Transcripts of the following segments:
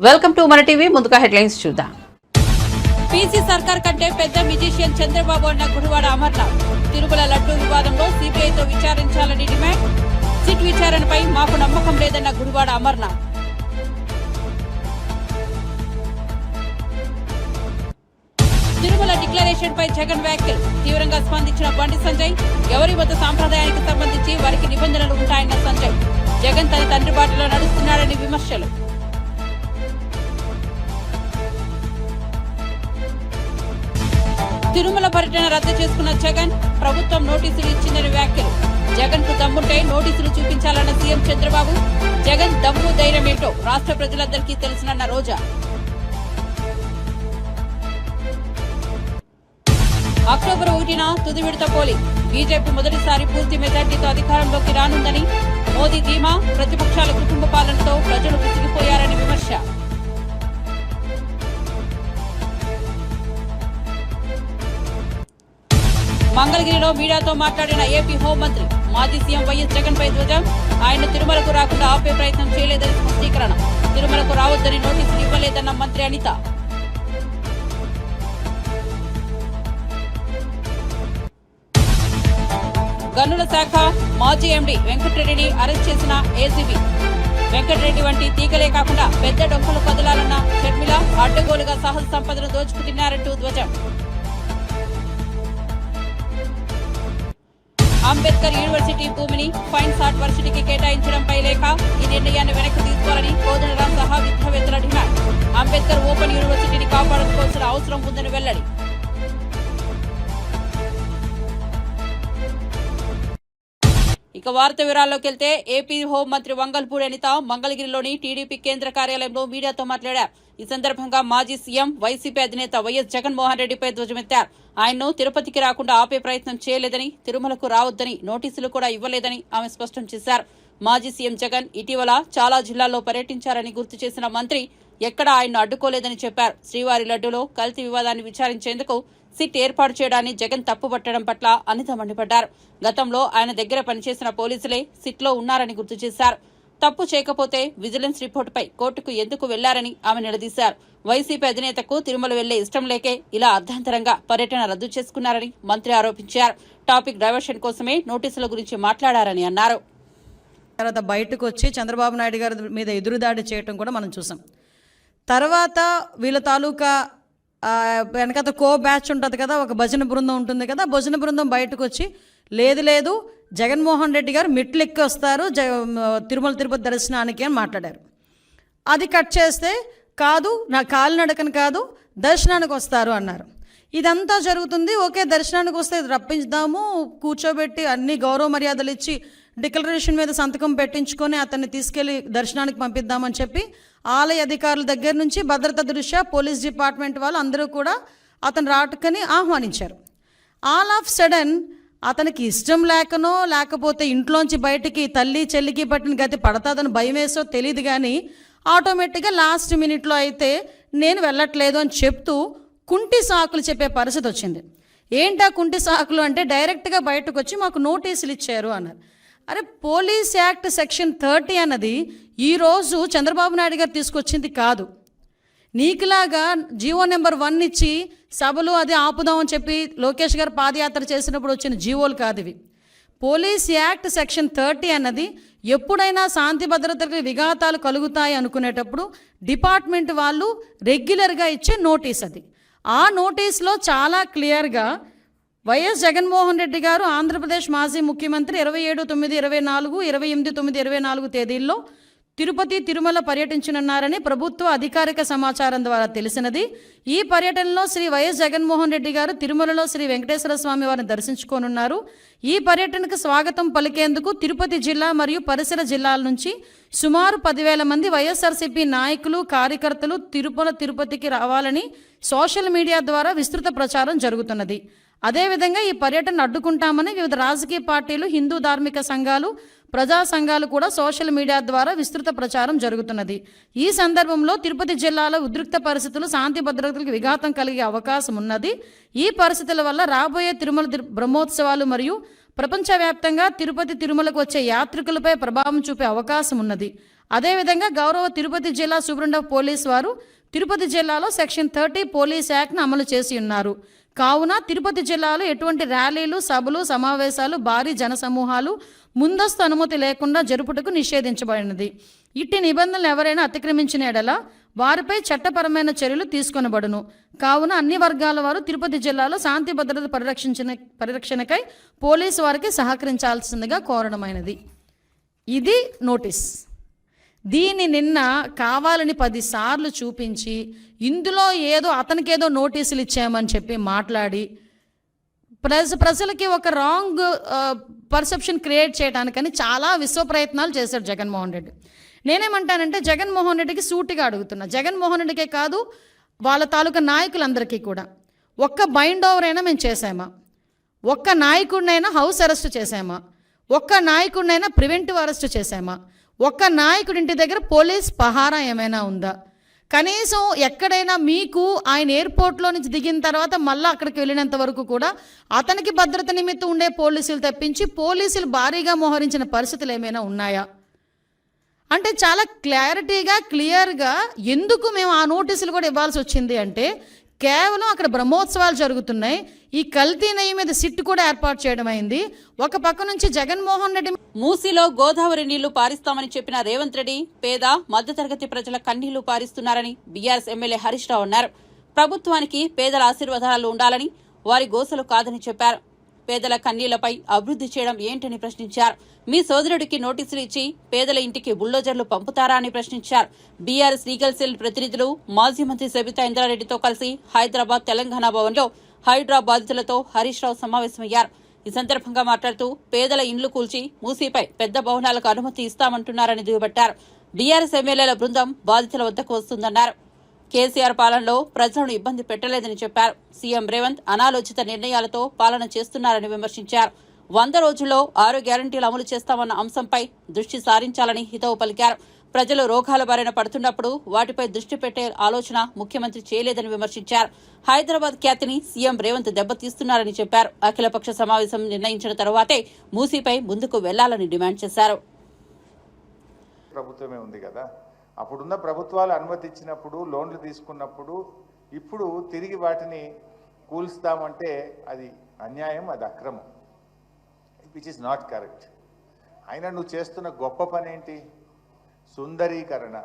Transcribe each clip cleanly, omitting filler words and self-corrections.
Welcome to మన TV. ముందుగా headlines చూద్దాం. పీసీ సర్కార్ కంటే పెద్ద మ్యూజిషియన్ చంద్రబాబు అన్న గుడివాడ అమర్నాథ్. తిరుమల లడ్డూ వివాదంలో సిబిఐతో విచారించాలని డిమాండ్. సిట్ విచారణపై మాకు నమ్మకం లేదన్న గుడివాడ అమర్నాథ్. తిరుమల డిక్లరేషన్ పై జగన్ వ్యాఖ్యలు. తీవ్రంగా స్పందించిన బండి సంజయ్. ఎవరి వద్ద సాంప్రదాయానికి సంబంధించి వారికి నిబంధనలు ఉంటాయన్న సంజయ్. జగన్ తన తండ్రి బాటలో నడుస్తున్నాడని విమర్శలు. తిరుమల పర్యటన రద్దు చేసుకున్న జగన్. ప్రభుత్వం నోటీసులు ఇచ్చిందని వ్యాఖ్యలు. జగన్ కు దమ్ముంటే నోటీసులు చూపించాలన్న సీఎం చంద్రబాబు. జగన్ దమ్ము ధైర్యం ఏంటో రాష్ట్ర ప్రజలందరికీ తెలుసునన్న రోజా. అక్టోబర్ 1న తుది విడత పోలింగ్. బీజేపీ మొదటిసారి పూర్తి మెజార్టీతో అధికారంలోకి రానుందని మోదీ ధీమా. ప్రతిపక్షాల కుటుంబ పాలనతో ప్రజలు విసిగిపోయారని విమర్శ. మంగళగిరిలో మీడియాతో మాట్లాడిన ఏపీ హోంమంత్రి. మాజీ సీఎం వైఎస్ జగన్ పై ధ్వజం. ఆయన తిరుమలకు రాకుండా ఆపే ప్రయత్నం చేయలేదని స్పష్టీకరణ. తిరుమలకు రావద్దని నోటీసులు ఇవ్వలేదన్న మంత్రి అనిత. గనుల శాఖ మాజీ ఎండీ వెంకటరెడ్డిని అరెస్ట్ చేసిన ఏసీబీ. వెంకటరెడ్డి వంటి తీగలే కాకుండా పెద్ద డొక్కలు కదలాలన్న షర్మిల. అడ్డగోలుగా సహజ సంపదను దోచుకు తిన్నారంటూ ధ్వజం. అంబేద్కర్ యూనివర్సిటీ భూమిని ఫైన్స్ ఆర్ట్ వర్సిటీకి కేటాయించడంపై లేఖ. ఈ నిర్ణయాన్ని వెనక్కి తీసుకోవాలని కోదండరాం సహా విద్యావేత్తల డిమాండ్. అంబేద్కర్ ఓపెన్ యూనివర్సిటీని కాపాడుకోవాల్సిన అవసరం ఉందని వెల్లడి. ఇక వార్త వివరాల్లోకి వెళ్తే ఏపీ హోంమంత్రి వంగల్పూడి అనిత మంగళగిరిలోని టీడీపీ కేంద్ర కార్యాలయంలో మీడియాతో మాట్లాడారు. ఈ సందర్భంగా మాజీ సీఎం వైసీపీ అధినేత వైఎస్ జగన్మోహన్ రెడ్డిపై ధ్వజమెత్తారు. ఆయన్ను తిరుపతికి రాకుండా ఆపే ప్రయత్నం చేయలేదని, తిరుమలకు రావద్దని నోటీసులు కూడా ఇవ్వలేదని ఆమె స్పష్టం చేశారు. మాజీ సీఎం జగన్ ఇటీవల చాలా జిల్లాల్లో పర్యటించారని గుర్తు చేసిన మంత్రి ఎక్కడా ఆయన్ను అడ్డుకోలేదని చెప్పారు. శ్రీవారి లడ్డూలో కల్తీ వివాదాన్ని విచారించేందుకు సిట్ ఏర్పాటు చేయడాన్ని జగన్ తప్పుపట్టడం పట్ల అనిత మండిపడ్డారు. గతంలో ఆయన దగ్గర పనిచేసిన పోలీసులే సిట్లో ఉన్నారని గుర్తు చేశారు. తప్పు చేయకపోతే విజిలెన్స్ రిపోర్టుపై కోర్టుకు ఎందుకు వెళ్లారని ఆమె నిలదీశారు. వైసీపీ అధినేతకు తిరుమల వెళ్లే ఇష్టం లేకే ఇలా అర్ధాంతరంగా పర్యటన రద్దు చేసుకున్నారని మంత్రి ఆరోపించారు. టాపిక్ డైవర్షన్ కోసమే నోటీసుల గురించి మాట్లాడారని అన్నారు. తర్వాత బయటకు వచ్చి చంద్రబాబు నాయుడు గారి మీద ఎదురుదాడి చేయటం కూడా మనం చూసాం. తర్వాత వీళ్ళ తాలూకా వెనకత కో బ్యాచ్ ఉంటుంది కదా, ఒక భజన బృందం ఉంటుంది కదా, భజన బృందం బయటకు వచ్చి లేదు జగన్మోహన్ రెడ్డి గారు మెట్లు ఎక్కి వస్తారు తిరుమల తిరుపతి దర్శనానికి అని మాట్లాడారు. అది కట్ చేస్తే కాదు, నా కాలినడకని కాదు దర్శనానికి వస్తారు అన్నారు. ఇదంతా జరుగుతుంది. ఓకే, దర్శనానికి వస్తే రప్పించుదాము, కూర్చోబెట్టి అన్ని గౌరవ మర్యాదలు ఇచ్చి డిక్లరేషన్ మీద సంతకం పెట్టించుకొని అతన్ని తీసుకెళ్లి దర్శనానికి పంపిద్దామని చెప్పి ఆలయ అధికారుల దగ్గర నుంచి భద్రత దృష్ట్యా పోలీస్ డిపార్ట్మెంట్ వాళ్ళు అందరూ కూడా అతను రాటుకని ఆహ్వానించారు. ఆల్ ఆఫ్ సడన్ అతనికి ఇష్టం లేకనో లేకపోతే ఇంట్లోంచి బయటికి తల్లి చెల్లికి పట్టిన గతి పడతాదని భయం వేసో తెలియదు, కానీ ఆటోమేటిక్గా లాస్ట్ మినిట్లో అయితే నేను వెళ్ళట్లేదు అని చెప్తూ కుంటి సాకులు చెప్పే పరిస్థితి వచ్చింది. ఏంటా కుంటి సాకులు అంటే డైరెక్ట్గా బయటకు వచ్చి మాకు నోటీసులు ఇచ్చారు అన్నారు. అరే, పోలీస్ యాక్ట్ సెక్షన్ 30 అన్నది ఈరోజు చంద్రబాబు నాయుడు గారు తీసుకొచ్చింది కాదు. నీకులాగా జీవో నెంబర్ 1 ఇచ్చి సభలు అది ఆపుదామని చెప్పి లోకేష్ గారు పాదయాత్ర చేసినప్పుడు వచ్చిన జీవోలు కాదు ఇవి. పోలీస్ యాక్ట్ సెక్షన్ 30 అన్నది ఎప్పుడైనా శాంతి భద్రతలకు విఘాతాలు కలుగుతాయి అనుకునేటప్పుడు డిపార్ట్మెంట్ వాళ్ళు రెగ్యులర్గా ఇచ్చే నోటీస్ అది. ఆ నోటీస్లో చాలా క్లియర్గా వైఎస్ జగన్మోహన్ రెడ్డి గారు ఆంధ్రప్రదేశ్ మాజీ ముఖ్యమంత్రి 27/9/24, 28/9/24 తేదీల్లో తిరుపతి తిరుమల పర్యటించనున్నారని ప్రభుత్వ అధికారిక సమాచారం ద్వారా తెలిసినది. ఈ పర్యటనలో శ్రీ వైఎస్ జగన్మోహన్ రెడ్డి గారు తిరుమలలో శ్రీ వెంకటేశ్వర స్వామి వారిని దర్శించుకోనున్నారు. ఈ పర్యటనకు స్వాగతం పలికేందుకు తిరుపతి జిల్లా మరియు పరిసర జిల్లాల నుంచి సుమారు 10,000 మంది వైఎస్ఆర్సీపీ నాయకులు కార్యకర్తలు తిరుపతికి రావాలని సోషల్ మీడియా ద్వారా విస్తృత ప్రచారం జరుగుతున్నది. అదేవిధంగా ఈ పర్యటన అడ్డుకుంటామని వివిధ రాజకీయ పార్టీలు, హిందూ ధార్మిక సంఘాలు, ప్రజా సంఘాలు కూడా సోషల్ మీడియా ద్వారా విస్తృత ప్రచారం జరుగుతున్నది. ఈ సందర్భంలో తిరుపతి జిల్లాలో ఉద్రిక్త పరిస్థితులు, శాంతి భద్రతలకు విఘాతం కలిగే అవకాశం ఉన్నది. ఈ పరిస్థితుల వల్ల రాబోయే తిరుమల బ్రహ్మోత్సవాలు మరియు ప్రపంచవ్యాప్తంగా తిరుపతి తిరుమలకు వచ్చే యాత్రికులపై ప్రభావం చూపే అవకాశం ఉన్నది. అదేవిధంగా గౌరవ తిరుపతి జిల్లా సూపరింటెండెంట్ ఆఫ్ పోలీస్ వారు తిరుపతి జిల్లాలో సెక్షన్ 30 పోలీస్ యాక్ట్ను అమలు చేసి ఉన్నారు. కావున తిరుపతి జిల్లాలో ఎటువంటి ర్యాలీలు, సభలు, సమావేశాలు, భారీ జనసమూహాలు ముందస్తు అనుమతి లేకుండా జరుపుటకు నిషేధించబడినది. ఇట్టి నిబంధనలు ఎవరైనా అతిక్రమించిన ఎడల వారిపై చట్టపరమైన చర్యలు తీసుకొనబడును. కావున అన్ని వర్గాల వారు తిరుపతి జిల్లాలో శాంతి భద్రత పరిరక్షణకై పోలీసు వారికి సహకరించాల్సిందిగా కోరడమైనది. ఇది నోటీస్. దీన్ని నిన్న కావాలని 10 సార్లు చూపించి ఇందులో ఏదో అతనికేదో నోటీసులు ఇచ్చామని చెప్పి మాట్లాడి ప్రజలకి ఒక రాంగ్ పర్సెప్షన్ క్రియేట్ చేయడానికని చాలా విశ్వ ప్రయత్నాలు చేశాడు జగన్మోహన్ రెడ్డి. నేనేమంటానంటే జగన్మోహన్ రెడ్డికి సూటిగా అడుగుతున్నా, జగన్మోహన్ రెడ్డికే కాదు వాళ్ళ తాలూకా నాయకులందరికీ కూడా, ఒక్క బైండ్ ఓవర్ అయినా మేము చేసామా? ఒక్క నాయకుడినైనా హౌస్ అరెస్ట్ చేసామా? ఒక్క నాయకుడినైనా ప్రివెంటివ్ అరెస్ట్ చేసామా? ఒక్క నాయకుడి ఇంటి దగ్గర పోలీస్ పహారా ఏమైనా ఉందా? కనీసం ఎక్కడైనా మీకు ఆయన ఎయిర్పోర్ట్లో నుంచి దిగిన తర్వాత మళ్ళీ అక్కడికి వెళ్ళినంత వరకు కూడా అతనికి భద్రత నిమిత్తం ఉండే పోలీసులు తప్పించి పోలీసులు భారీగా మోహరించిన పరిస్థితులు ఏమైనా ఉన్నాయా? అంటే చాలా క్లియర్గా ఎందుకు మేము ఆ నోటీసులు కూడా ఇవ్వాల్సి వచ్చింది అంటే కేవలం అక్కడ బ్రహ్మోత్సవాలు జరుగుతున్నాయి, ఈ కల్తీ నెయ్యి మీద సిట్టు కూడా ఏర్పాటు చేయడం అయింది. ఒక పక్క నుంచి జగన్మోహన్ రెడ్డి మూసీలో గోదావరి నీళ్లు పారిస్తామని చెప్పిన రేవంత్ రెడ్డి పేద మధ్యతరగతి ప్రజల కన్నీళ్లు పారిస్తున్నారని బీఆర్ఎస్ ఎమ్మెల్యే హరీష్ రావు అన్నారు. ప్రభుత్వానికి పేదల ఆశీర్వాదాలు ఉండాలని, వారి గోసలు కాదని చెప్పారు. పేదల కన్నీళ్లపై అభివృద్ధి చేయడం ఏంటని ప్రశ్నించారు. మీ సోదరుడికి నోటీసులు ఇచ్చి పేదల ఇంటికి బుల్డోజర్లు పంపుతారా అని ప్రశ్నించారు. బీఆర్ఎస్ లీగల్ సెల్ ప్రతినిధులు మాజీ మంత్రి సబితా ఇంద్రారెడ్డితో కలిసి హైదరాబాద్ తెలంగాణ భవన్లో హైడ్రా బాధితులతో హరీష్ రావు సమావేశమయ్యారు. ఈ సందర్భంగా మాట్లాడుతూ పేదల ఇండ్లు కూల్చి మూసీపై పెద్ద భవనాలకు అనుమతి ఇస్తామంటున్నారని దుయ్యబట్టారు. బీఆర్ఎస్ ఎమ్మెల్యేల బృందం బాధితుల వద్దకు వస్తుందన్నారు. కేసీఆర్ పాలనలో ప్రజలను ఇబ్బంది పెట్టలేదని చెప్పారు. సీఎం రేవంత్ అనాలోచిత నిర్ణయాలతో పాలన చేస్తున్నారని విమర్శించారు. 100 రోజుల్లో 6 గ్యారంటీలు అమలు చేస్తామన్న అంశంపై దృష్టి సారించాలని హితవు పలికారు. ప్రజలు రోగాల బారిన పడుతున్నప్పుడు వాటిపై దృష్టి పెట్టే ఆలోచన ముఖ్యమంత్రి చేయలేదని విమర్శించారు. హైదరాబాద్ ఖ్యాతిని సీఎం రేవంత్ దెబ్బతీస్తున్నారని చెప్పారు. అఖిలపక్ష సమావేశం నిర్ణయించిన తరువాతే మూసీపై ముందుకు వెళ్లాలని డిమాండ్ చేశారు. ప్రభుత్వమే ఉంది కదా, అప్పుడున్న ప్రభుత్వాలు అనుమతి ఇచ్చినప్పుడు, లోన్లు తీసుకున్నప్పుడు, ఇప్పుడు తిరిగి వాటిని కూల్స్తామంటే అది అన్యాయం, అది అక్రమం, విచ్ ఇస్ నాట్ కరెక్ట్. అయినా నువ్వు చేస్తున్న గొప్ప పని ఏంటి? సుందరీకరణ.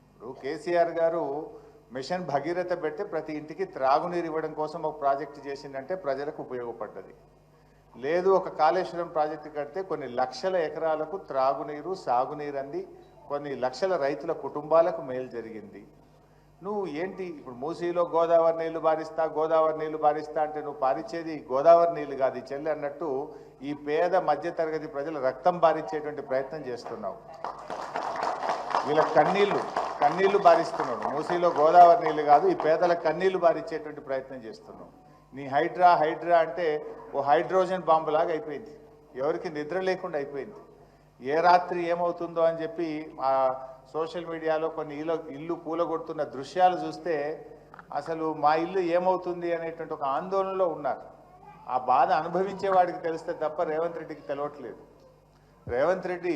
ఇప్పుడు కేసీఆర్ గారు మిషన్ భగీరథ పెట్టి ప్రతి ఇంటికి త్రాగునీరు ఇవ్వడం కోసం ఒక ప్రాజెక్టు చేసిందంటే ప్రజలకు ఉపయోగపడ్డది. లేదు, ఒక కాళేశ్వరం ప్రాజెక్టు కడితే కొన్ని లక్షల ఎకరాలకు త్రాగునీరు, సాగునీరు అంది కొన్ని లక్షల రైతుల కుటుంబాలకు మేలు జరిగింది. నువ్వు ఏంటి ఇప్పుడు మూసీలో గోదావరి నీళ్లు బారిస్తా అంటే నువ్వు పారించేది గోదావరి నీళ్లు కాదు చెల్లి అన్నట్టు ఈ పేద మధ్యతరగతి ప్రజల రక్తం బారించేటువంటి ప్రయత్నం చేస్తున్నావు. వీళ్ళ కన్నీళ్లు బారిస్తున్నాడు. మూసీలో గోదావరి నీళ్లు కాదు, ఈ పేదల కన్నీళ్లు బారించేటువంటి ప్రయత్నం చేస్తున్నావు. నీ హైడ్రా అంటే ఓ హైడ్రోజన్ బాంబులాగా అయిపోయింది, ఎవరికి నిద్ర లేకుండా అయిపోయింది. ఏ రాత్రి ఏమవుతుందో అని చెప్పి ఆ సోషల్ మీడియాలో కొన్ని ఇల్లు కూలగొడుతున్న దృశ్యాలు చూస్తే అసలు మా ఇల్లు ఏమవుతుంది అనేటువంటి ఒక ఆందోళనలో ఉన్నారు. ఆ బాధ అనుభవించే వాడికి తెలిస్తే తప్ప రేవంత్ రెడ్డికి తెలియట్లేదు. రేవంత్ రెడ్డి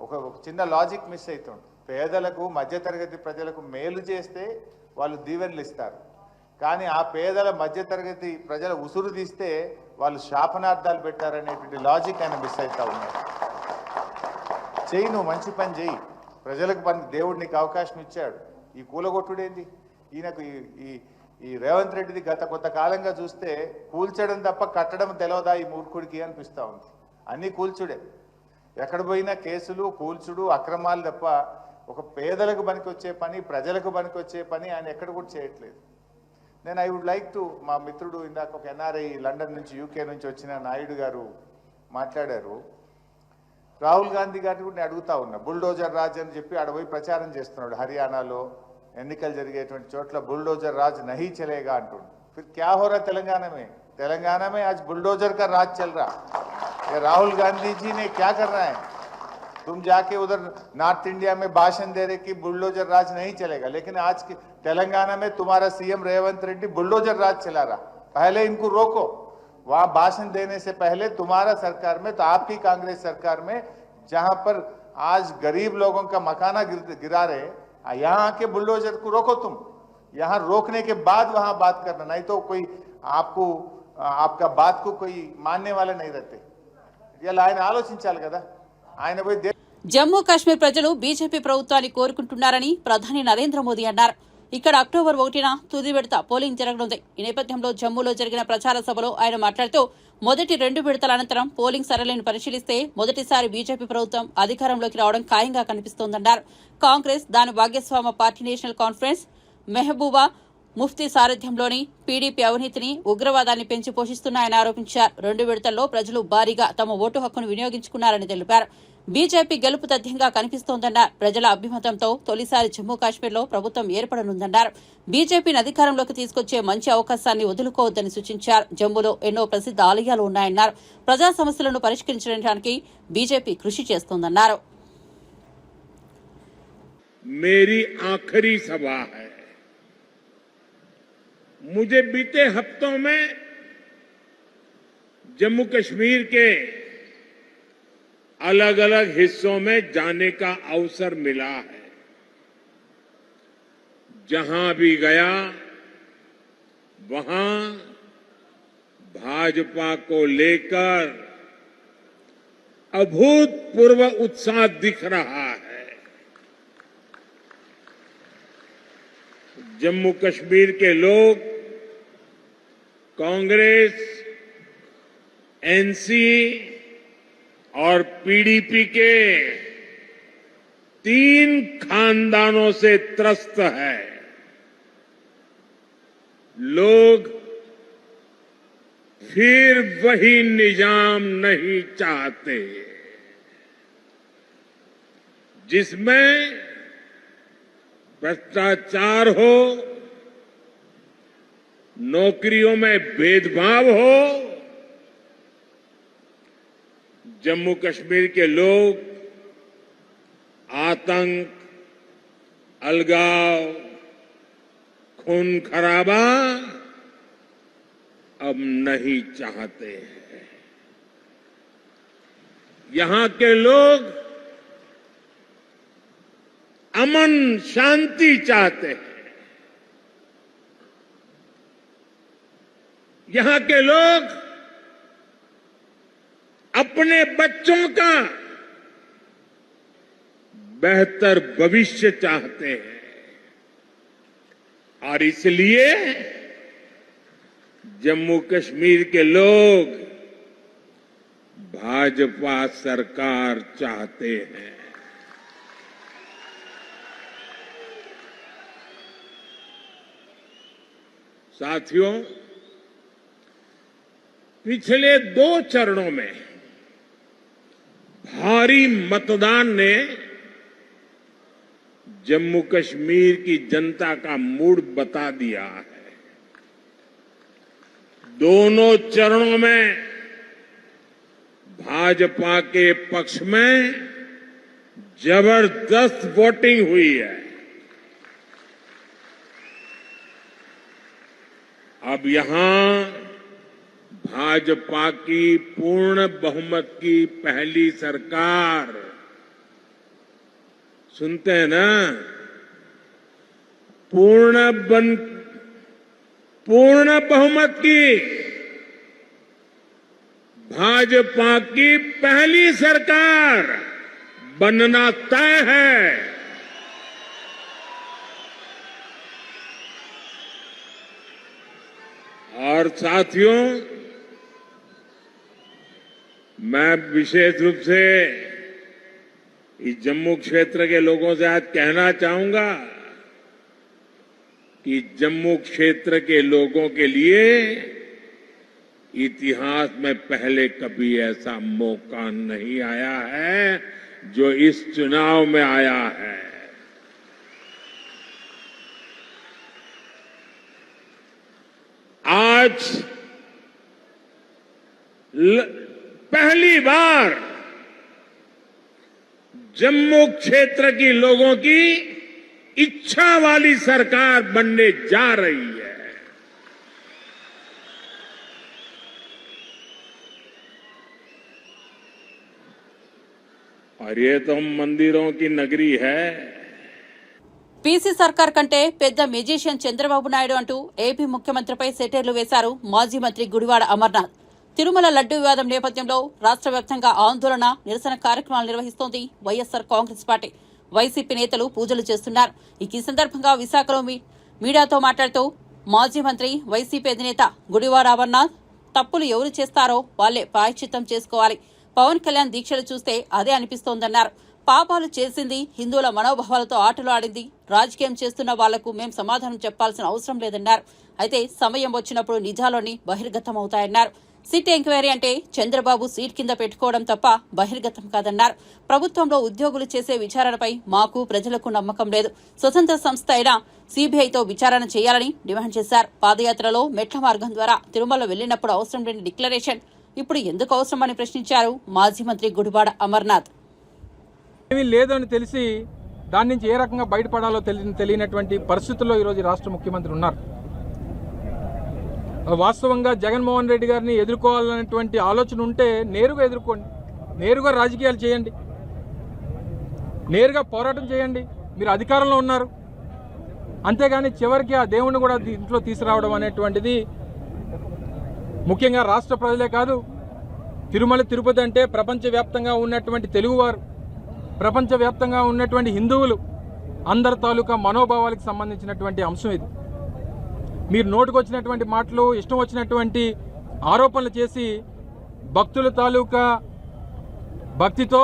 ఒక చిన్న లాజిక్ మిస్ అవుతుంది. పేదలకు, మధ్యతరగతి ప్రజలకు మేలు చేస్తే వాళ్ళు దీవెనలు ఇస్తారు, కానీ ఆ పేదల మధ్యతరగతి ప్రజల ఉసురు తీస్తే వాళ్ళు శాపనార్థాలు పెట్టారనేటువంటి లాజిక్ ఆయన మిస్ అవుతా ఉన్నారు. చెయ్యి, నువ్వు మంచి పని చెయ్యి, ప్రజలకు పని, దేవుడు నీకు అవకాశం ఇచ్చాడు. ఈ కూలగొట్టుడేంది? ఈయనకు ఈ రేవంత్ రెడ్డిది గత కొంతకాలంగా చూస్తే కూల్చడం తప్ప కట్టడం తెలవదా ఈ మూర్ఖుడికి అనిపిస్తూ ఉంది. అన్నీ కూల్చుడే, ఎక్కడ పోయినా కేసులు, కూల్చుడు, అక్రమాలు తప్ప ఒక పేదలకు పనికొచ్చే పని, ప్రజలకు పనికొచ్చే పని ఆయన ఎక్కడ కూడా చేయట్లేదు. నేను ఐ వుడ్ లైక్ టు, మా మిత్రుడు ఇందాక ఒక ఎన్ఆర్ఐ లండన్ నుంచి, యూకే నుంచి వచ్చిన నాయుడు గారు మాట్లాడారు. రాహుల్ గాంధీ గారిని కూడా నేను అడుగుతా ఉన్నా, బుల్డోజర్ రాజ్ అని చెప్పి ఆడపోయి ప్రచారం చేస్తున్నాడు. హర్యానాలో ఎన్నికలు జరిగేటువంటి చోట్ల బుల్డోజర్ రాజ్ నహీ చలేగా అంటుండు. फिर क्या हो रहा तेलंगाना में आज बुलडोजर का राज चल रहा है. राहुल गांधी जी ने क्या कर रहा है? तुम जाके उधर नॉर्थ इंडिया में भाषण दे रहे कि बुलडोजर राज नहीं चलेगा, लेकिन आज के तेलंगाना में तुम्हारा सीएम रेवंत रेड्डी बुलडोजर राज चला रहा. पहले इनको रोको, वहां भाषण देने से पहले तुम्हारा सरकार में, तो आपकी कांग्रेस सरकार में, जहां पर आज गरीब लोगों का मकाना गिरा रहे, यहां आके बुलडोजर को रोको तुम। यहां रोकने के बाद वहां बात करना, नहीं तो कोई आपको आपका बात को कोई मानने वाले नहीं रहते। ఇలా ఆయన ఆలోచించాలి కదా, ఆయన పోయి జమ్మూ కాశ్మీర్ ప్రజలు బీజేపీ ప్రభుత్వాన్ని కోరుకుంటున్నారని ప్రధాని నరేంద్ర మోదీ అన్నారు. ఇక్కడ అక్టోబర్ 1న తుది విడత పోలింగ్ జరగనుంది. ఈ నేపథ్యంలో జమ్మూలో జరిగిన ప్రచార సభలో ఆయన మాట్లాడుతూ మొదటి 2 విడతల అనంతరం పోలింగ్ సరళిని పరిశీలిస్తే మొదటిసారి బీజేపీ ప్రభుత్వం అధికారంలోకి రావడం ఖాయంగా కనిపిస్తోందన్నారు. కాంగ్రెస్, దాని భాగస్వామ్య పార్టీ నేషనల్ కాన్ఫరెన్స్, మెహబూబా ముఫ్తీ సారథ్యంలోని పీడీపీ అవినీతిని, ఉగ్రవాదాన్ని పెంచి పోషిస్తున్నాయని ఆరోపించారు. 2 విడతల్లో ప్రజలు భారీగా తమ ఓటు హక్కును వినియోగించుకున్నారని తెలిపారు. బీజేపీ గెలుపు తథ్యంగా కనిపిస్తోందన్నారు. ప్రజల అభిమతంతో తొలిసారి జమ్మూ కాశ్మీర్లో ప్రభుత్వం ఏర్పడనుందన్నారు. బీజేపీని అధికారంలోకి తీసుకొచ్చే మంచి అవకాశాన్ని వదులుకోవద్దని సూచించారు. జమ్మూలో ఎన్నో ప్రసిద్ధ ఆలయాలు ఉన్నాయన్నారు. ప్రజా సమస్యలను పరిష్కరించడానికి బీజేపీ కృషి చేస్తోందన్నారు. मेरी आखिरी सभा है। मुझे बीते हफ्तों में जम्मू कश्मीर के अलग अलग हिस्सों में जाने का अवसर मिला है। जहां भी गया वहां भाजपा को लेकर अभूतपूर्व उत्साह दिख रहा है। जम्मू कश्मीर के लोग कांग्रेस, एनसी और पीडीपी के 3 खानदानों से त्रस्त है। लोग फिर वही निजाम नहीं चाहते जिसमें भ्रष्टाचार हो, नौकरियों में भेदभाव हो। जम्मू कश्मीर के लोग आतंक, अलगाव, खून खराबा अब नहीं चाहते हैं। यहां के लोग अमन शांति चाहते हैं। यहां के लोग अपने बच्चों का बेहतर भविष्य चाहते हैं और इसलिए जम्मू कश्मीर के लोग भाजपा सरकार चाहते हैं। साथियों, पिछले 2 चरणों में भारी मतदान ने जम्मू कश्मीर की जनता का मूड बता दिया है। दोनों चरणों में भाजपा के पक्ष में जबरदस्त वोटिंग हुई है। अब यहां भाजपा की पूर्ण बहुमत की पहली सरकार, सुनते हैं ना, पूर्ण बहुमत की भाजपा की पहली सरकार बनना तय है। और साथियों, मैं विशेष रूप से इस जम्मू क्षेत्र के लोगों से आज कहना चाहूंगा कि जम्मू क्षेत्र के लोगों के लिए इतिहास में पहले कभी ऐसा मौका नहीं आया है जो इस चुनाव में आया है। आज पहली बार जम्मू क्षेत्र की लोगों की इच्छा वाली सरकार बनने जा रही है। और ये तो मंदिरों की नगरी है। పీసీ సర్కార్ కంటే పెద్ద మెజిషియన్ చంద్రబాబు నాయుడు అంటూ ఏపీ ముఖ్యమంత్రిపై సెటైర్లు వేశారు మాజీ మంత్రి గుడివాడ అమర్నాథ్. తిరుమల లడ్డూ వివాదం నేపథ్యంలో రాష్ట్ర వ్యాప్తంగా ఆందోళన, నిరసన కార్యక్రమాలు నిర్వహిస్తోంది వైఎస్సార్ కాంగ్రెస్ పార్టీ. వైసీపీ నేతలు పూజలు చేస్తున్నారు. ఈ సందర్భంగా విశాఖలో మీడియాతో మాట్లాడుతూ మాజీ మంత్రి, వైసీపీ అధినేత గుడివాడ అమర్నాథ్ తప్పులు ఎవరు చేస్తారో వాళ్లే ప్రాయశ్చిత్తం చేసుకోవాలి. పవన్ కళ్యాణ్ దీక్షలు చూస్తే అదే అనిపిస్తోందన్నారు. పాపాలు చేసింది, హిందువుల మనోభావాలతో ఆటలు ఆడింది, రాజకీయం చేస్తున్న వాళ్లకు మేం సమాధానం చెప్పాల్సిన అవసరం లేదన్నారు. అయితే సమయం వచ్చినప్పుడు నిజాలని బహిర్గతమవుతాయన్నారు. సిట్ ఎంక్వైరీ అంటే చంద్రబాబు సీట్ కింద పెట్టుకోవడం తప్ప బహిర్గతం కాదన్నారు. ప్రభుత్వంలో ఉద్యోగులు చేసే విచారణపై మాకు, ప్రజలకు నమ్మకం లేదు. స్వతంత్ర సంస్థ అయిన సీబీఐతో విచారణ చేయాలని డిమాండ్ చేశారు. పాదయాత్రలో మెట్ల మార్గం ద్వారా తిరుమల వెళ్లినప్పుడు అవసరం లేని డిక్లరేషన్ ఇప్పుడు ఎందుకు అవసరమని ప్రశ్నించారు మాజీ మంత్రి గుడివాడ అమర్నాథ్. ఏమీ లేదని తెలిసి దాని నుంచి ఏ రకంగా బయటపడాలో తెలియనటువంటి పరిస్థితుల్లో ఈరోజు రాష్ట్ర ముఖ్యమంత్రి ఉన్నారు. వాస్తవంగా జగన్మోహన్ రెడ్డి గారిని ఎదుర్కోవాలనేటువంటి ఆలోచన ఉంటే నేరుగా ఎదుర్కోండి, నేరుగా రాజకీయాలు చేయండి, నేరుగా పోరాటం చేయండి. మీరు అధికారంలో ఉన్నారు. అంతేగాని చివరికి ఆ దేవుణ్ణి కూడా ఇంట్లో తీసుకురావడం అనేటువంటిది ముఖ్యంగా రాష్ట్ర ప్రజలే కాదు, తిరుమల తిరుపతి అంటే ప్రపంచవ్యాప్తంగా ఉన్నటువంటి తెలుగువారు, ప్రపంచవ్యాప్తంగా ఉన్నటువంటి హిందువులు అందరి తాలూకా మనోభావాలకు సంబంధించినటువంటి అంశం ఇది. మీరు నోటుకొచ్చినటువంటి మాటలు, ఇష్టం వచ్చినటువంటి ఆరోపణలు చేసి భక్తుల తాలూకా భక్తితో,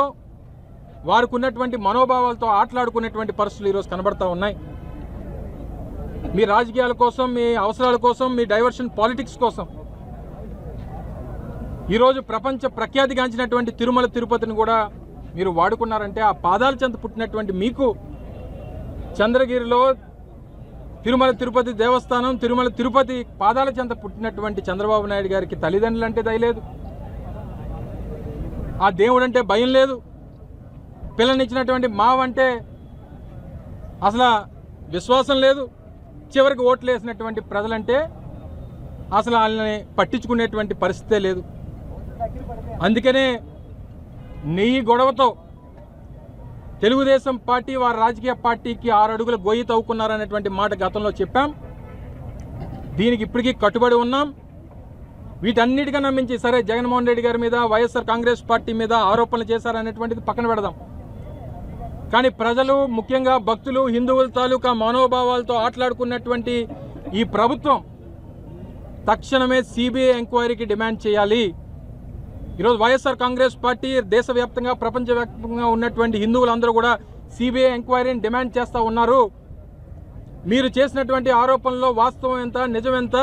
వారికి ఉన్నటువంటి మనోభావాలతో ఆటలాడుకునేటువంటి పరిస్థితులు ఈరోజు కనబడతా ఉన్నాయి. మీ రాజకీయాల కోసం, మీ అవసరాల కోసం, మీ డైవర్షన్ పాలిటిక్స్ కోసం ఈరోజు ప్రపంచ ప్రఖ్యాతిగాంచినటువంటి తిరుమల తిరుపతిని కూడా మీరు వాడుకున్నారంటే ఆ పాదాల చెంత పుట్టినటువంటి మీకు చంద్రగిరిలో తిరుమల తిరుపతి దేవస్థానం, తిరుమల తిరుపతి పాదాల చెంత పుట్టినటువంటి చంద్రబాబు నాయుడు గారికి తల్లిదండ్రులు అంటే దయలేదు, ఆ దేవుడు అంటే భయం లేదు, పిల్లనిచ్చినటువంటి మావంటే అసలు విశ్వాసం లేదు, చివరికి ఓట్లు వేసినటువంటి ప్రజలంటే అసలు వాళ్ళని పట్టించుకునేటువంటి పరిస్థితే లేదు. అందుకనే నీ గొడవతో తెలుగుదేశం పార్టీ వారి రాజకీయ పార్టీకి 6 అడుగుల గొయ్యి తవ్వుకున్నారనేటువంటి మాట గతంలో చెప్పాం. దీనికి ఇప్పటికీ కట్టుబడి ఉన్నాం. వీటన్నిటికన్నా మించి సరే జగన్మోహన్ రెడ్డి గారి మీద, వైఎస్ఆర్ కాంగ్రెస్ పార్టీ మీద ఆరోపణలు చేశారనేటువంటిది పక్కన పెడదాం. కానీ ప్రజలు, ముఖ్యంగా భక్తులు, హిందువుల తాలూకా మనోభావాలతో ఆటలాడుకున్నటువంటి ఈ ప్రభుత్వం తక్షణమే సిబిఐ ఎంక్వైరీకి డిమాండ్ చేయాలి. ఈరోజు వైఎస్ఆర్ కాంగ్రెస్ పార్టీ దేశవ్యాప్తంగా, ప్రపంచవ్యాప్తంగా ఉన్నటువంటి హిందువులందరూ కూడా సిబిఐ ఎంక్వైరీని డిమాండ్ చేస్తూ ఉన్నారు. మీరు చేసినటువంటి ఆరోపణలో వాస్తవం ఎంత, నిజం ఎంత,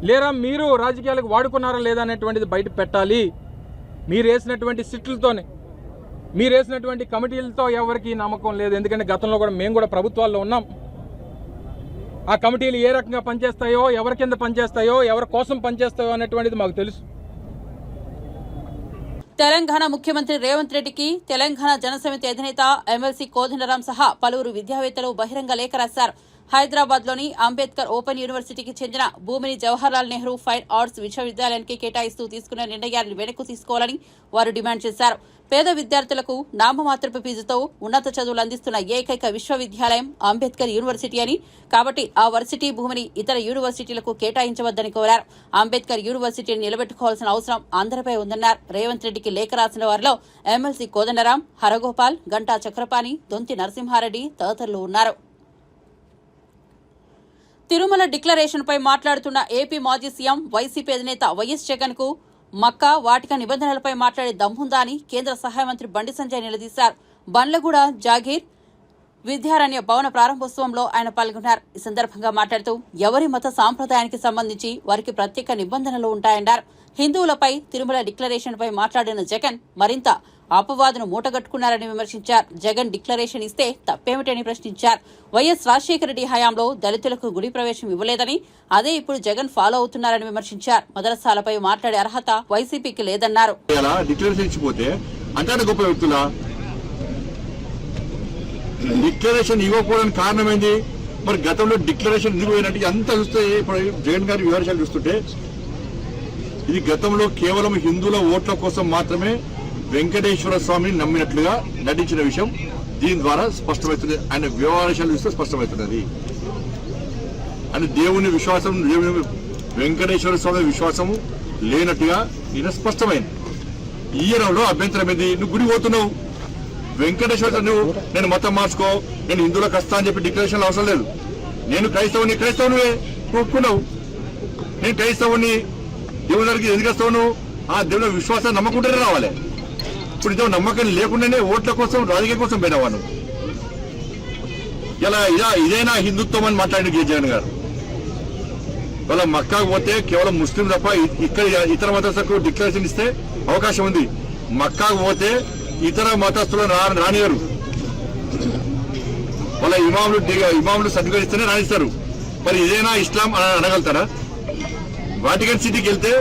లేదా మీరు రాజకీయాలకు వాడుకున్నారా లేదా అనేటువంటిది బయట పెట్టాలి. మీరు వేసినటువంటి సిట్లతోనే, మీరు వేసినటువంటి కమిటీలతో ఎవరికి నమ్మకం లేదు. ఎందుకంటే గతంలో కూడా మేము కూడా ప్రభుత్వాల్లో ఉన్నాం. ఆ కమిటీలు ఏ రకంగా పనిచేస్తాయో, ఎవరి కింద పనిచేస్తాయో, ఎవరి కోసం పనిచేస్తాయో అనేటువంటిది మాకు తెలుసు. తెలంగాణ ముఖ్యమంత్రి రేవంత్ రెడ్డికి తెలంగాణ జనసమితి అధినేత ఎమ్మెల్సీ కోదండరాం సహా పలువురు విద్యావేత్తలు బహిరంగ లేఖ రాశారు. హైదరాబాద్లోని అంబేద్కర్ ఓపెన్ యూనివర్సిటీకి చెందిన భూమిని జవహర్లాల్ నెహ్రూ ఫైన్ ఆర్ట్స్ విశ్వవిద్యాలయానికి కేటాయిస్తూ తీసుకున్న నిర్ణయాన్ని వెనక్కు తీసుకోవాలని వారు డిమాండ్ చేశారు. పేద విద్యార్థులకు నామమాత్రపు ఫీజుతో ఉన్నత చదువులు అందిస్తున్న ఏకైక విశ్వవిద్యాలయం అంబేద్కర్ యూనివర్సిటీ అని, కాబట్టి ఆ వర్సిటీ భూమిని ఇతర యూనివర్సిటీలకు కేటాయించవద్దని కోరారు. అంబేద్కర్ యూనివర్సిటీని నిలబెట్టుకోవాల్సిన అవసరం అందరిపై ఉందన్నారు. రేవంత్ రెడ్డికి లేఖ రాసిన వారిలో ఎమ్మెల్సీ కోదండరాం, హరగోపాల్, గంటా చక్రపాణి, దొంతి నరసింహారెడ్డి తదితరులు ఉన్నారు. తిరుమల డిక్లరేషన్పై మాట్లాడుతున్న ఏపీ మాజీ సీఎం, వైసీపీ అధినేత వైఎస్ జగన్ కు మక్కా, వాటిక నిబంధనలపై మాట్లాడే దమ్ముందా అని కేంద్ర సహాయ మంత్రి బండి సంజయ్ నిలదీశారు. బండ్లగూడ జాగీర్ విద్యారణ్య భవన ప్రారంభోత్సవంలో ఆయన పాల్గొన్నారు. ఈ సందర్భంగా మాట్లాడుతూ ఎవరి మత సాంప్రదాయానికి సంబంధించి వారికి ప్రత్యేక నిబంధనలు ఉంటాయన్నారు. హిందువులపై తిరుమల డిక్లరేషన్పై మాట్లాడిన జగన్ మరింత అపవాదును మూటగట్టుకున్నారని విమర్శించారు. జగన్ డిక్లరేషన్ ఇస్తే తప్పేమిటని ప్రశ్నించారు. వైఎస్ రాజశేఖర రెడ్డి హయాంలో దళితులకు గుడి ప్రవేశం ఇవ్వలేదని, అదే ఇప్పుడు జగన్ ఫాలో అవుతున్నారని విమర్శించారు. మదరసాలపై మాట్లాడే అర్హత వైసీపీకి లేదన్నారు. డిక్లరేషన్ ఇవ్వకపోవడానికి కారణమైంది మరి గతంలో డిక్లరేషన్ ఇవ్వనట్టు అంతా చూస్తే ఇప్పుడు జగన్ గారి వివరాలు చూస్తుంటే ఇది గతంలో కేవలం హిందువుల ఓట్ల కోసం మాత్రమే వెంకటేశ్వర స్వామిని నమ్మినట్లుగా నటించిన విషయం దీని ద్వారా స్పష్టమవుతుంది. ఆయన వ్యవహారాలు చూస్తే స్పష్టమవుతున్నది. అని దేవుని విశ్వాసం, వెంకటేశ్వర స్వామి విశ్వాసము లేనట్టుగా ఈయన స్పష్టమైంది. ఈయనలో అభ్యంతరం ఏంది? నువ్వు గుడి పోతున్నావు, వెంకటేశ్వర నువ్వు నేను మతం మార్చుకో, నేను హిందువులకు వస్తా అని చెప్పి డిక్లరేషన్ అవసరం లేదు. నేను క్రైస్తవుని, క్రైస్తవునివే ఒప్పుకున్నావు. నేను క్రైస్తవుని, దేవుని దగ్గరికి ఎందుకు వస్తావు? నువ్వు ఆ దేవుని విశ్వాసాన్ని నమ్మకుంటేనే రావాలి. ఇప్పుడు ఇదో నమ్మకం లేకుండానే ఓట్ల కోసం, రాజకీయం కోసం పోయినావాను. ఇదేనా హిందుత్వం అని మాట్లాడి జగన్ గారు. వాళ్ళ మక్కాకు పోతే కేవలం ముస్లిం తప్ప ఇక్కడ ఇతర మతస్థులకు డిక్లరేషన్ ఇస్తే అవకాశం ఉంది. మక్కాకు పోతే ఇతర మతస్థులు రానివారు. వాళ్ళ ఇమాములు సర్టిఫికేట్ ఇస్తేనే రాణిస్తారు. మరి ఇదేనా ఇస్లాం అనగలుగుతారా? వాటికన్ సిటీకి వెళ్తే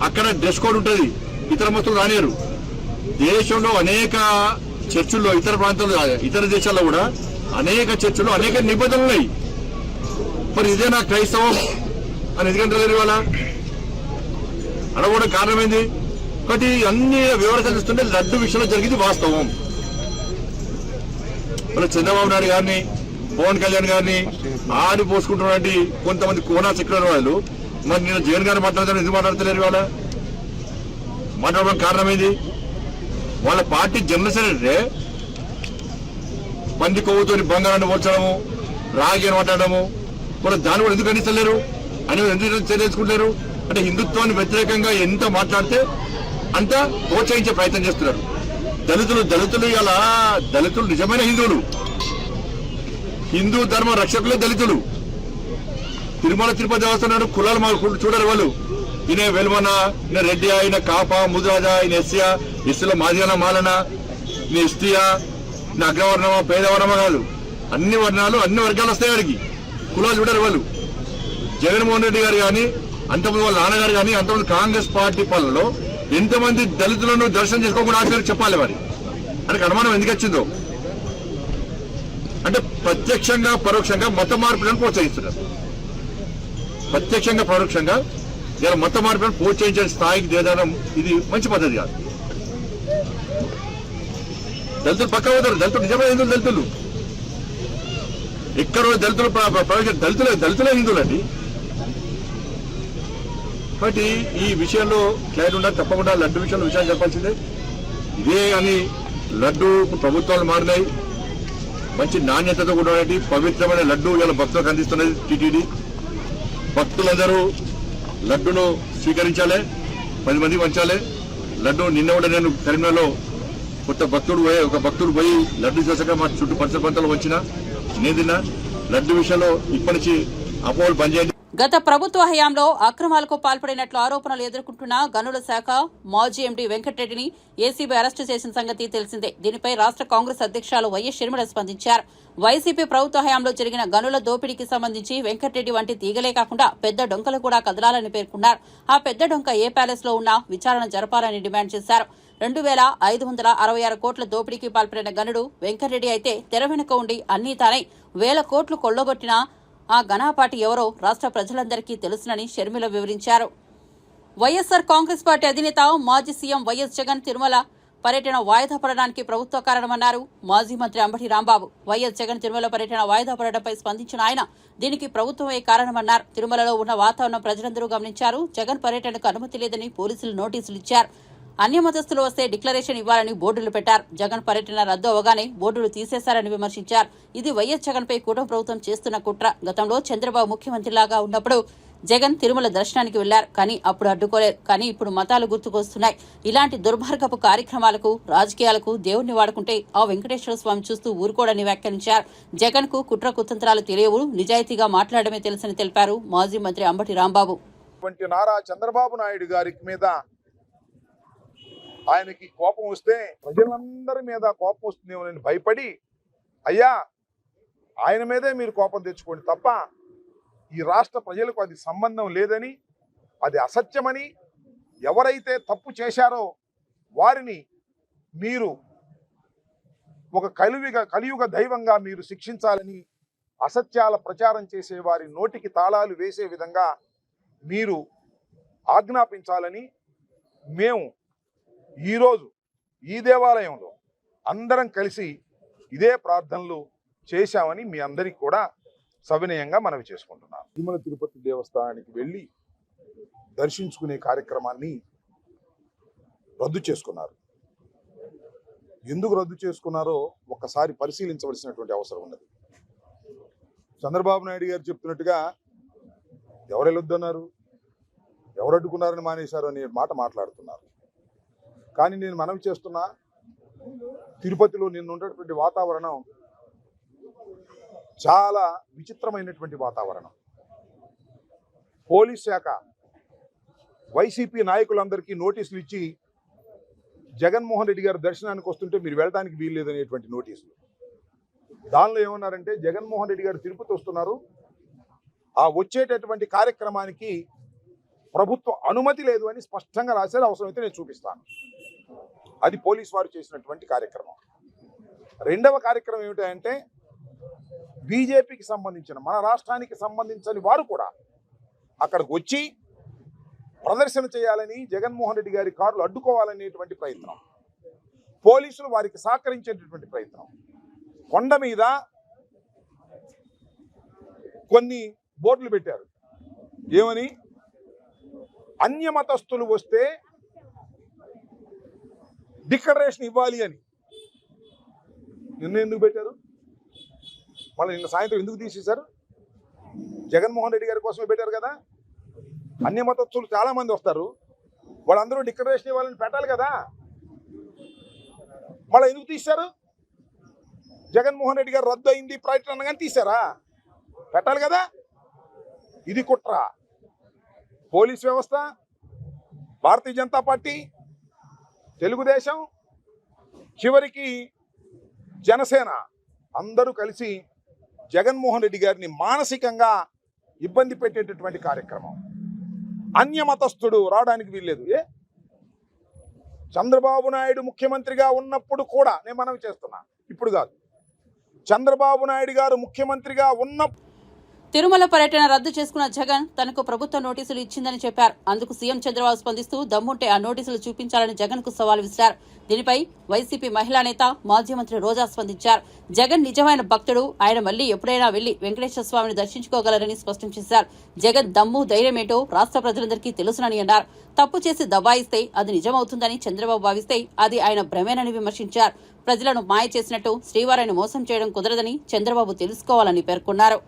అక్కడ డ్రెస్ కోడ్ ఉంటుంది, ఇతర మతస్థులు రానివారు. దేశంలో అనేక చర్చిల్లో, ఇతర ప్రాంతాల్లో, ఇతర దేశాల్లో కూడా అనేక చర్చిల్లో అనేక నిబంధనలు ఉన్నాయి. మరి ఇదేనా క్రైస్తవం అని ఎందుకంటే ఇవాళ అడగడం కారణమైంది. కాబట్టి అన్ని వివరాలు చూస్తుంటే లడ్డు విషయంలో జరిగింది వాస్తవం. మన చంద్రబాబు నాయుడు గారిని, పవన్ కళ్యాణ్ గారిని ఆడి పోసుకుంటున్నటువంటి కొంతమంది కోనా చక్రాల వాళ్ళు మరి నేను జగన్ గారు మాట్లాడతాను ఎందుకు మాట్లాడతలేరు? ఇవాళ మాట్లాడడం కారణమైంది వాళ్ళ పార్టీ జనరల్ సెక్రటరీ పంది కొవ్వుతో బంగారాన్ని పోల్చడము, రాగి అని మాట్లాడము, మరి దాన్ని కూడా ఎందుకు ఖండిస్తలేరు అని ఎందుకు తెలియజేసుకుంటారు? అంటే హిందుత్వాన్ని వ్యతిరేకంగా ఎంత మాట్లాడితే అంత ప్రోత్సహించే ప్రయత్నం చేస్తున్నారు. దళితులు ఇలా దళితులు నిజమైన హిందువులు, హిందూ ధర్మ రక్షకులే దళితులు. తిరుమల తిరుపతి దేవస్థానం కులాలు చూడరు వాళ్ళు. ఈయన వెలుమన, ఈయన రెడ్డి, ఆయన కాప, ముదిరాజ, ఈయన ఎస్సీయా, ఎస్సీలో మాదిగన, మాలన, ఈయన ఎస్టీయా, ఈయన అగ్రవర్ణమా, పేదవర్ణమా కాదు. అన్ని వర్ణాలు, అన్ని వర్గాలు వస్తాయి వారికి. కులాలు చూడరు వాళ్ళు. జగన్మోహన్ రెడ్డి గారు కానీ, అంతమంది వాళ్ళ నాన్నగారు కానీ, అంతమంది కాంగ్రెస్ పార్టీ పాలనలో ఎంతమంది దళితులను దర్శనం చేసుకోకుండా ఆచార్య చెప్పాలి మరి. మనకు అనుమానం ఎందుకు వచ్చిందో అంటే ప్రత్యక్షంగా పరోక్షంగా మత మార్పులను ప్రోత్సహిస్తున్నారు. ప్రత్యక్షంగా పరోక్షంగా ఇలా మత మార్పులను ప్రోత్సహించే స్థాయికి దిగదానం ఇది మంచి పద్ధతి కాదు. దళితులు పక్క పోతారు. దళితులు నిజమైన హిందువులు, దళితులు ఎక్కడ దళితులు దళితులే హిందువులండి. కాబట్టి ఈ విషయంలో క్లారిటీ ఉండాలి. తప్పకుండా లడ్డు విషయంలో విషయాలు చెప్పాల్సిందే. ఇదే కానీ లడ్డు ప్రభుత్వాలు మారినాయి, మంచి నాణ్యతతో కూడా పవిత్రమైన లడ్డు ఇలా భక్తులకు అందిస్తున్నది టీటీడీ. భక్తులందరూ లడ్డును స్వీకరించాలి, 10 మంది పంచాలి. లడ్డు నిన్న కూడా నేను కరీంనగర్లో ఒక భక్తుడు పోయి లడ్డు చేసాక మా చుట్టూ పరిసర ప్రాంతాలు వచ్చిన నేను తిన్నా. లడ్డు విషయంలో ఇప్పటి నుంచి అపోహలు బంద్ చేయండి. గత ప్రభుత్వ హయాంలో అక్రమాలకు పాల్పడినట్లు ఆరోపణలు ఎదుర్కొంటున్న గనుల శాఖ మాజీ ఎండీ వెంకటరెడ్డిని ఏసీబీ అరెస్టు చేసిన సంగతి తెలిసిందే. దీనిపై రాష్ట్ర కాంగ్రెస్ అధ్యక్షురాలు వైఎస్ షర్మిల స్పందించారు. వైసీపీ ప్రభుత్వ హయాంలో జరిగిన గనుల దోపిడీకి సంబంధించి వెంకటరెడ్డి వంటి తీగలే కాకుండా పెద్ద డొంకలు కూడా కదలాలని పేర్కొన్నారు. ఆ పెద్ద డొంక ఏ ప్యాలెస్ లో ఉన్నా విచారణ జరపాలని డిమాండ్ చేశారు. 2,566 కోట్ల దోపిడీకి పాల్పడిన గనుడు వెంకటరెడ్డి అయితే తెర వెనుక ఉండి అన్నీ తానై 1,000 కోట్లు కొల్లగొట్టిన ఆ ఘనాపాటి ఎవరో రాష్ట్ర ప్రజలందరికీ తెలుసునని షర్మిల వివరించారు. వైఎస్సార్ కాంగ్రెస్ పార్టీ అధినేత మాజీ సీఎం వైఎస్ జగన్ తిరుమల పర్యటన వాయిదా పడడానికి ప్రభుత్వ కారణమన్నారు మాజీ మంత్రి అంబటి రాంబాబు. వైఎస్ జగన్ తిరుమల పర్యటన వాయిదా పడడంపై స్పందించిన ఆయన దీనికి ప్రభుత్వమే కారణమన్నారు. తిరుమలలో ఉన్న వాతావరణం ప్రజలందరూ గమనించారు. జగన్ పర్యటనకు అనుమతి లేదని పోలీసులు నోటీసులు ఇచ్చారు. అన్య మతస్థులు వస్తే డిక్లరేషన్ ఇవ్వాలని బోర్డులు పెట్టారు. జగన్ పర్యటన రద్దు అవగానే బోర్డులు తీసేశారని విమర్శించారు. ఇది వైఎస్ జగన్ పై కూటమి ప్రభుత్వం చేస్తున్న కుట్ర. గతంలో చంద్రబాబు ముఖ్యమంత్రిలాగా ఉన్నప్పుడు జగన్ తిరుమల దర్శనానికి వెళ్లారు, కానీ అప్పుడు అడ్డుకోలేదు. కానీ ఇప్పుడు మతాలు గుర్తుకొస్తున్నాయి. ఇలాంటి దుర్మార్గపు కార్యక్రమాలకు, రాజకీయాలకు దేవుణ్ణి వాడుకుంటే ఆ వెంకటేశ్వర స్వామి చూస్తూ ఊరుకోడని వ్యాఖ్యానించారు. జగన్ కు కుట్ర కుతంత్రాలు తెలియవు, నిజాయితీగా మాట్లాడమే తెలుసని తెలిపారు మాజీ మంత్రి అంబటి రాంబాబు. నారా చంద్రబాబు నాయుడు గారి మీద ఆయనకి కోపం వస్తే ప్రజలందరి మీద కోపం వస్తుందేమో నేను భయపడి, అయ్యా ఆయన మీదే మీరు కోపం తెచ్చుకోండి తప్ప ఈ రాష్ట్ర ప్రజలకు అది సంబంధం లేదని, అది అసత్యమని, ఎవరైతే తప్పు చేశారో వారిని మీరు ఒక కలియుగ దైవంగా మీరు శిక్షించాలని, అసత్యాల ప్రచారం చేసే వారి నోటికి తాళాలు వేసే విధంగా మీరు ఆజ్ఞాపించాలని మేము ఈరోజు ఈ దేవాలయంలో అందరం కలిసి ఇదే ప్రార్థనలు చేశామని మీ అందరికీ కూడా సవినయంగా మనవి చేసుకుంటున్నాను. తిరుమల తిరుపతి దేవస్థానానికి వెళ్ళి దర్శించుకునే కార్యక్రమాన్ని రద్దు చేసుకున్నారు. ఎందుకు రద్దు చేసుకున్నారో ఒక్కసారి పరిశీలించవలసినటువంటి అవసరం ఉన్నది. చంద్రబాబు నాయుడు గారు చెప్తున్నట్టుగా ఎవరు వెళ్ళొద్దన్నారు, ఎవరు అడ్డుకున్నారని మానేశారు అనే మాట మాట్లాడుతున్నారు. కానీ నేను మనవి చేస్తున్నా, తిరుపతిలో నిన్న ఉన్నటువంటి వాతావరణం చాలా విచిత్రమైనటువంటి వాతావరణం. పోలీస్ శాఖ వైసీపీ నాయకులందరికీ నోటీసులు ఇచ్చి జగన్మోహన్ రెడ్డి గారు దర్శనానికి వస్తుంటే మీరు వెళ్ళడానికి వీల్లేదనేటువంటి నోటీసులు. దానిలో ఏమన్నారంటే జగన్మోహన్ రెడ్డి గారు తిరుపతి వస్తున్నారు, ఆ వచ్చేటటువంటి కార్యక్రమానికి ప్రభుత్వ అనుమతి లేదు అని స్పష్టంగా రాశారు. అవసరమైతే నేను చూపిస్తాను. అది పోలీసు వారు చేసినటువంటి కార్యక్రమం. రెండవ కార్యక్రమం ఏమిటంటే బీజేపీకి సంబంధించిన మన రాష్ట్రానికి సంబంధించని వారు కూడా అక్కడికి వచ్చి ప్రదర్శన చేయాలని జగన్మోహన్ రెడ్డి గారి కార్లు అడ్డుకోవాలనేటువంటి ప్రయత్నం, పోలీసులు వారికి సహకరించేటటువంటి ప్రయత్నం. కొండ మీద కొన్ని బోర్డులు పెట్టారు. ఏమని? అన్యమతస్థులు వస్తే డిక్లరేషన్ ఇవ్వాలి అని. నిన్న ఎందుకు పెట్టారు? మళ్ళీ నిన్న సాయంత్రం ఎందుకు తీసేశారు? జగన్మోహన్ రెడ్డి గారి కోసమే పెట్టారు కదా. అన్యమతస్థులు చాలా మంది వస్తారు, వాళ్ళందరూ డిక్లరేషన్ ఇవ్వాలని పెట్టాలి కదా. మళ్ళీ ఎందుకు తీశారు? జగన్మోహన్ రెడ్డి గారు రద్దు అయింది ప్రకటన అనగానే తీశారా? పెట్టాలి కదా. ఇది కుట్ర. పోలీస్ వ్యవస్థ, భారతీయ జనతా పార్టీ, తెలుగుదేశం, చివరికి జనసేన అందరూ కలిసి జగన్మోహన్ రెడ్డి గారిని మానసికంగా ఇబ్బంది పెట్టేటటువంటి కార్యక్రమం. అన్యమతస్థుడు రావడానికి వీల్లేదు. చంద్రబాబు నాయుడు ముఖ్యమంత్రిగా ఉన్నప్పుడు కూడా నేను మనవి చేస్తున్నా, ఇప్పుడు కాదు, చంద్రబాబు నాయుడు గారు ముఖ్యమంత్రిగా ఉన్నప్పుడు తిరుమల పర్యటన రద్దు చేసుకున్న జగన్ తనకు ప్రభుత్వ నోటీసులు ఇచ్చిందని చెప్పారు. అందుకు సీఎం చంద్రబాబు స్పందిస్తూ దమ్ముంటే ఆ నోటీసులు చూపించాలని జగన్ కు సవాల్ విసిరారు. దీనిపై వైసీపీ మహిళా నేత మాజీ మంత్రి రోజా స్పందించారు. జగన్ నిజమైన భక్తుడు, ఆయన మళ్లీ ఎప్పుడైనా వెళ్లి వెంకటేశ్వర స్వామిని దర్శించుకోగలరని స్పష్టం చేశారు. జగన్ దమ్ము ధైర్యమేంటో రాష్ట్ర ప్రజలందరికీ తెలుసునని అన్నారు. తప్పు చేసి దబాయిస్తే అది నిజమవుతుందని చంద్రబాబు భావిస్తే అది ఆయన భ్రమేనని విమర్శించారు. ప్రజలను మాయ చేసినట్టు శ్రీవారిని మోసం చేయడం కుదరదని చంద్రబాబు తెలుసుకోవాలని పేర్కొన్నారు.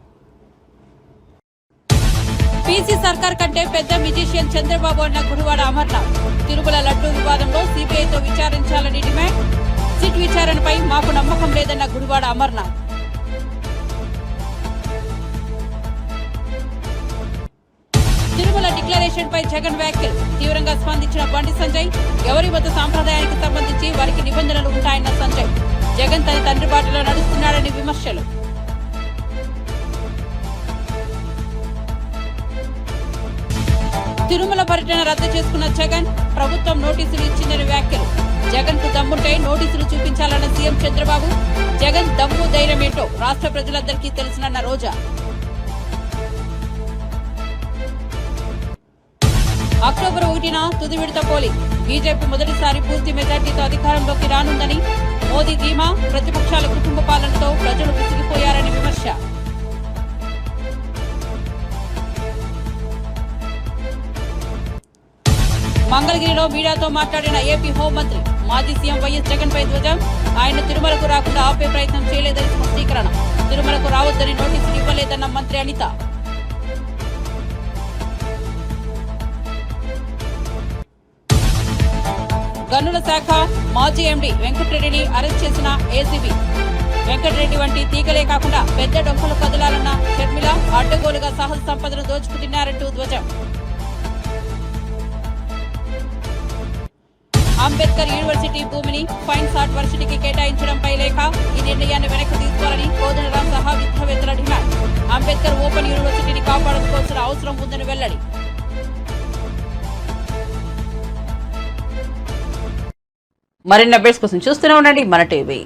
పీసీ సర్కార్ కంటే పెద్ద మ్యూజిషియన్ చంద్రబాబు అన్న గుడివాడ అమర్నాథ్. తిరుమల లడ్డూ వివాదంలో సీబీఐతో విచారించాలని డిమాండ్. సిట్ విచారణపై మాకు నమ్మకం లేదన్న గుడివాడ అమర్నాథ్. తిరుమల డిక్లరేషన్ పై జగన్ వ్యాఖ్యలు. తీవ్రంగా స్పందించిన బండి సంజయ్. ఎవరి వద్ద సాంప్రదాయానికి సంబంధించి వారికి నిబంధనలు ఉంటాయన్న సంజయ్. జగన్ తన తండ్రి బాటలో నడుస్తున్నాడని విమర్శలు. తిరుమల పర్యటన రద్దు చేసుకున్న జగన్, ప్రభుత్వం నోటీసులు ఇచ్చిందని వ్యాఖ్యలు. జగన్ కు దమ్ముంటే నోటీసులు చూపించాలన్న సీఎం చంద్రబాబు. జగన్ దమ్ము ధైర్యమేంటో రాష్ట్ర ప్రజలందరికీ తెలుసునన్న రోజా. అక్టోబర్ 1న తుది విడత పోలింగ్. బీజేపీ మొదటిసారి పూర్తి మెజార్టీతో అధికారంలోకి రానుందని మోదీ ధీమా. ప్రతిపక్షాల కుటుంబ పాలనతో ప్రజలు విసిగిపోయారని విమర్శ. మంగళగిరిలో మీడియాతో మాట్లాడిన ఏపీ హోంమంత్రి. మాజీ సీఎం వైఎస్ జగన్ పై ధ్వజం. ఆయన తిరుమలకు రాకుండా ఆపే ప్రయత్నం చేయలేదని స్పష్టీకరణ. తిరుమలకు రావద్దని నోటీసులు ఇవ్వలేదన్న మంత్రి అనిత. గనుల శాఖ మాజీ ఎండీ వెంకటరెడ్డిని అరెస్ట్ చేసిన ఏసీబీ. వెంకటరెడ్డి వంటి తీగలే కాకుండా పెద్ద డొంకలు కదలాలన్న షర్మిల. అడ్డగోలుగా సహజ సంపదను దోచుకు తిన్నారంటూ ధ్వజం. అంబేద్కర్ యూనివర్సిటీ భూమిని ఫైన్స్ ఆర్ట్ వర్సిటీకి కేటాయించడంపై లేఖ. ఈ నిర్ణయాన్ని వెనక్కి తీసుకోవాలని కోదండరాం సహా విద్యావేత్తల డిమాండ్. అంబేద్కర్ ఓపెన్ యూనివర్సిటీని కాపాడుకోవాల్సిన అవసరం ఉందని వెల్లడి. మరిన్ని అప్డేట్స్ కోసం చూస్తూనే ఉండండి మన టీవీ.